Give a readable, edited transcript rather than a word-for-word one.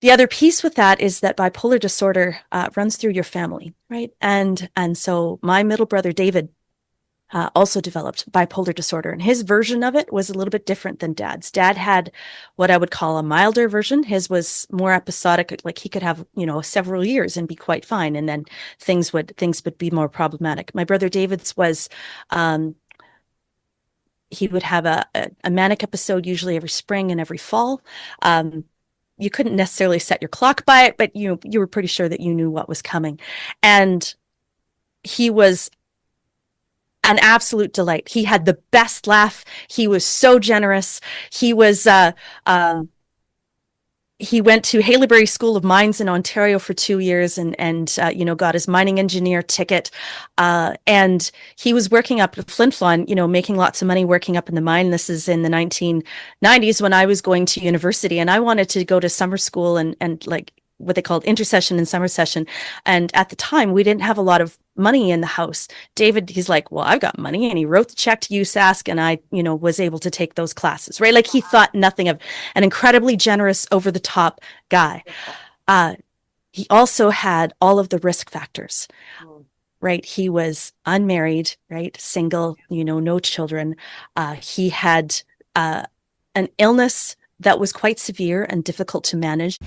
The other piece with that is that bipolar disorder runs through your family, right? And so my middle brother David also developed bipolar disorder, and his version of it was a little bit different than Dad's. Dad had what I would call a milder version. His was more episodic, like he could have, several years and be quite fine, and then things would be more problematic. My brother David's was um, he would have a manic episode usually every spring and every fall. Um, you couldn't necessarily set your clock by it, but you were pretty sure that you knew what was coming. And he was an absolute delight. He had the best laugh. He was so generous. He was he went to Haileybury School of Mines in Ontario for 2 years and got his mining engineer ticket. And he was working up at Flin Flon, making lots of money working up in the mine. This is in the 1990s when I was going to university, and I wanted to go to summer school and like what they called intersession and summer session. And at the time, we didn't have a lot of money in the house. David, he's like, well, I've got money. And he wrote the check to USask, and I, was able to take those classes, right? Like he thought nothing of an incredibly generous, over the top guy. He also had all of the risk factors, right? He was unmarried, right? Single, no children. He had an illness that was quite severe and difficult to manage.